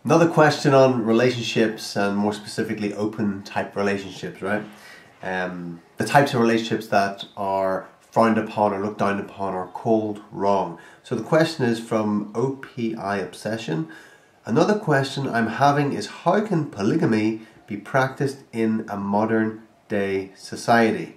Another question on relationships, and more specifically open type relationships, right? The types of relationships that are frowned upon or looked down upon or called wrong. So the question is from OPI Obsession. Another question I'm having is, how can polygamy be practiced in a modern day society?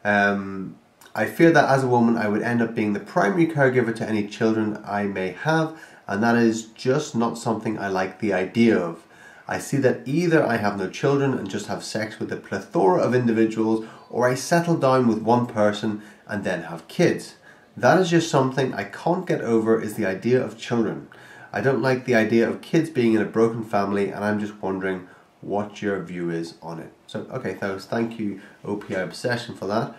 I fear that as a woman I would end up being the primary caregiver to any children I may have, and that is just not something I like the idea of. I see that either I have no children and just have sex with a plethora of individuals, or I settle down with one person and then have kids. That is just something I can't get over, is the idea of children. I don't like the idea of kids being in a broken family, and I'm just wondering what your view is on it. So, okay, thank you OPI Obsession for that.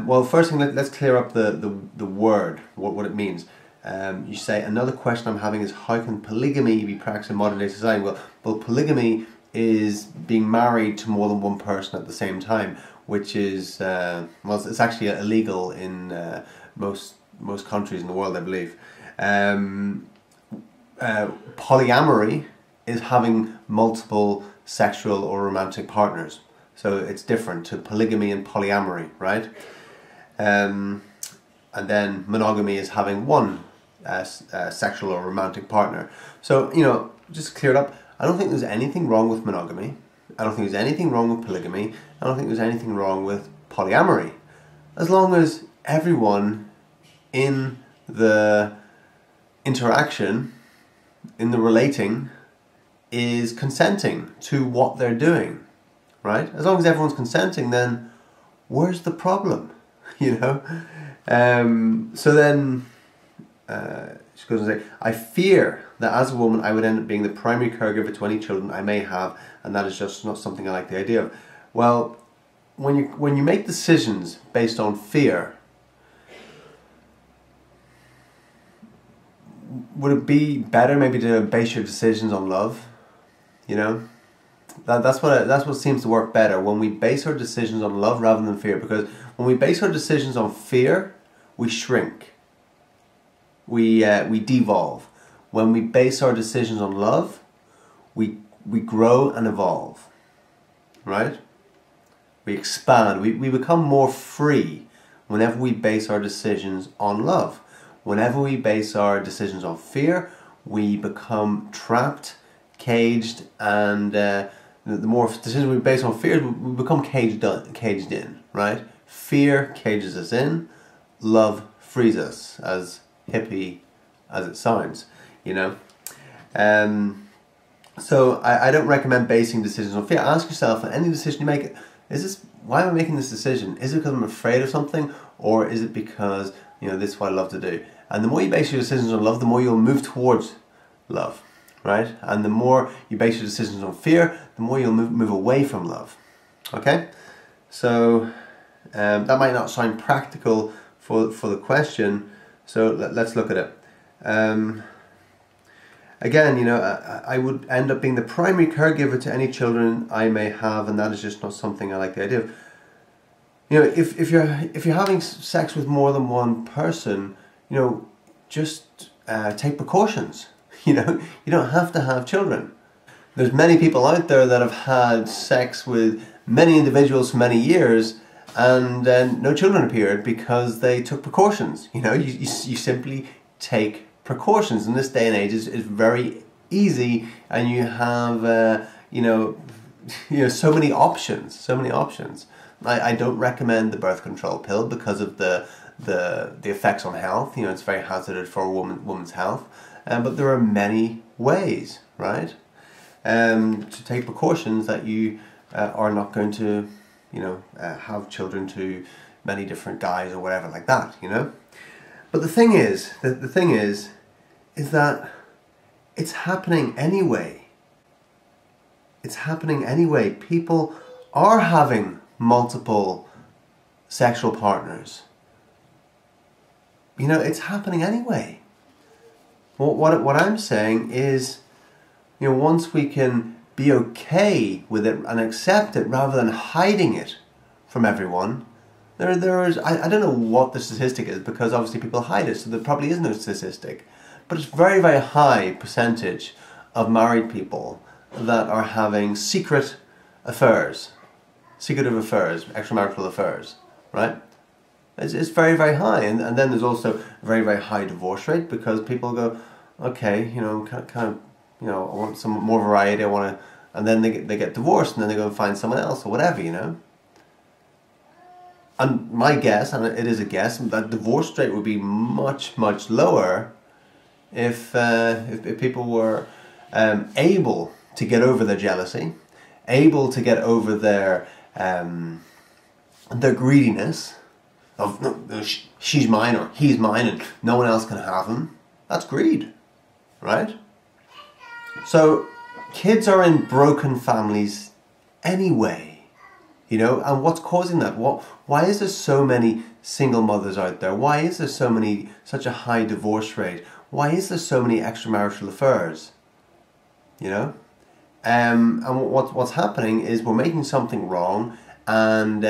Well, first thing, let's clear up the word, what it means. You say, another question I'm having is, how can polygamy be practiced in modern day society? Well, polygamy is being married to more than one person at the same time, which is, well, it's actually illegal in most countries in the world, I believe. Polyamory is having multiple sexual or romantic partners. So it's different to polygamy and polyamory, right? And then monogamy is having one sexual or romantic partner. So, just to clear it up, I don't think there's anything wrong with monogamy. I don't think there's anything wrong with polygamy. I don't think there's anything wrong with polyamory. As long as everyone in the interaction, in the relating, is consenting to what they're doing, right? As long as everyone's consenting, then where's the problem? So then she goes on to say, I fear that as a woman I would end up being the primary caregiver to any children I may have, and that is just not something I like the idea of. Well, when you make decisions based on fear, would it be better maybe to base your decisions on love? That's what seems to work better, when we base our decisions on love rather than fear. Because when we base our decisions on fear, we shrink, we devolve. When we base our decisions on love, we grow and evolve, right? We expand, we become more free whenever we base our decisions on love. Whenever we base our decisions on fear, we become trapped, caged, and the more decisions we base on fear, we become caged in, right? Fear cages us in, love frees us, as hippie as it sounds, So I don't recommend basing decisions on fear. Ask yourself, any decision you make, why am I making this decision? Is it because I'm afraid of something, or is it because, this is what I love to do? And the more you base your decisions on love, the more you'll move towards love, right? And the more you base your decisions on fear, the more you'll move away from love. Okay? So that might not sound practical for the question, so let's look at it. Again, I would end up being the primary caregiver to any children I may have, and that is just not something I like the idea of. If you're having sex with more than one person, just take precautions. You don't have to have children. There's many people out there that have had sex with many individuals for many years, and then no children appeared because they took precautions. You simply take precautions. In this day and age, is very easy, and you have so many options. I don't recommend the birth control pill because of the effects on health. It's very hazardous for a woman's health. But there are many ways, right, to take precautions that you are not going to, have children to many different guys or whatever like that, But the thing is that it's happening anyway. It's happening anyway. People are having multiple sexual partners. It's happening anyway. What I'm saying is, once we can be okay with it and accept it rather than hiding it from everyone, there is, I don't know what the statistic is, because obviously people hide it, so there probably is no statistic. but it's very, very high percentage of married people that are having secretive affairs, extramarital affairs, right? It's very, very high. And then there's also a very, very high divorce rate, because people go, okay, you know, kind of, you know, I want some more variety, I want to, and then they get divorced, and then they go and find someone else or whatever, you know. And my guess, and it is a guess, that divorce rate would be much, much lower if people were able to get over their jealousy, able to get over their greediness of, no, she's mine or he's mine and no one else can have him. That's greed, right? So kids are in broken families anyway, you know, and what's causing that? Why is there so many single mothers out there? Why is there such a high divorce rate? Why is there so many extramarital affairs? You know? And what's happening is we're making something wrong, and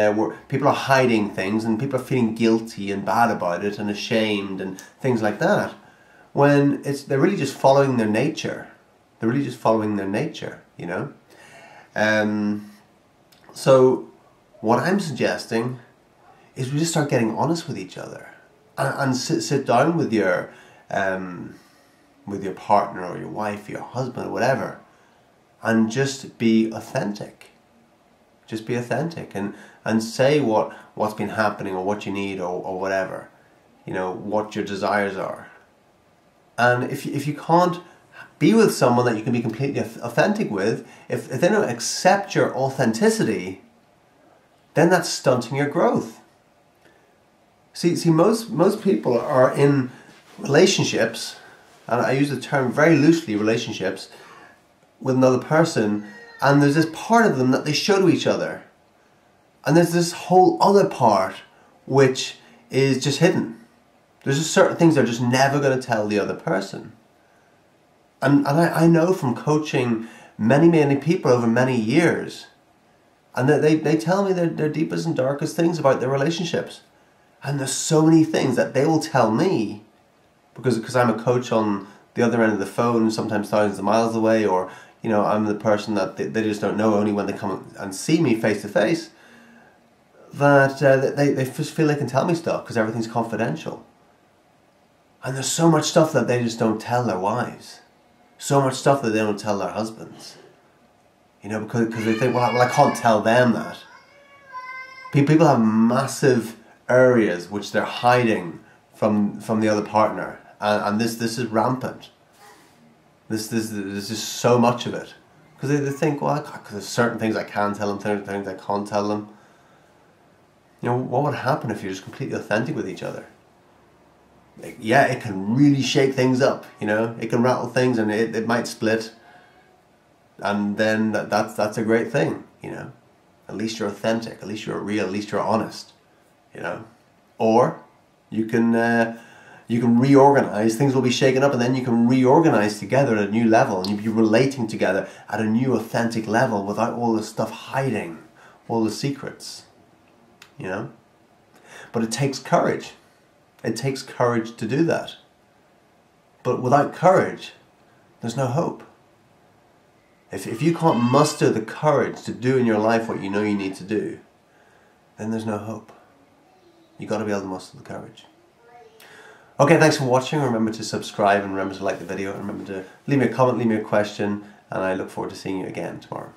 people are hiding things, and people are feeling guilty and bad about it and ashamed and things like that, when they're really just following their nature. They're really just following their nature, you know. So what I'm suggesting is we just start getting honest with each other, and sit down with your partner or your wife, your husband, or whatever, and just be authentic. Just be authentic and say what's been happening, or what you need, or whatever, you know, what your desires are. And if you can't be with someone that you can be completely authentic with, if they don't accept your authenticity, then that's stunting your growth. See, most people are in relationships, and I use the term very loosely, relationships, with another person, and there's this part of them that they show to each other. And there's this whole other part which is just hidden. There's just certain things they're just never going to tell the other person. And I know from coaching many people over many years, and they tell me their deepest and darkest things about their relationships. And there's so many things that they will tell me, because I'm a coach on the other end of the phone, sometimes thousands of miles away, or, you know, I'm the person that they just don't know only when they come and see me face to face, that they just feel they can tell me stuff because everything's confidential. And there's so much stuff that they just don't tell their wives. So much stuff that they don't tell their husbands. You know, because they think, well, I can't tell them that. People have massive areas which they're hiding from the other partner. And this is rampant. There's just so much of it. Because they think, well, there's certain things I can tell them, certain things I can't tell them. You know, what would happen if you're just completely authentic with each other? Yeah, it can really shake things up, you know. It can rattle things, and it might split. And then that's a great thing, you know. At least you're authentic, at least you're real, at least you're honest, you know. Or you can reorganize, things will be shaken up, and then you can reorganize together at a new level, and you'll be relating together at a new authentic level without all the stuff hiding, all the secrets, you know. But it takes courage. It takes courage to do that. But without courage, there's no hope. If you can't muster the courage to do in your life what you know you need to do, then there's no hope. You've got to be able to muster the courage. Okay, thanks for watching. Remember to subscribe, and remember to like the video, and remember to leave me a comment, leave me a question, and I look forward to seeing you again tomorrow.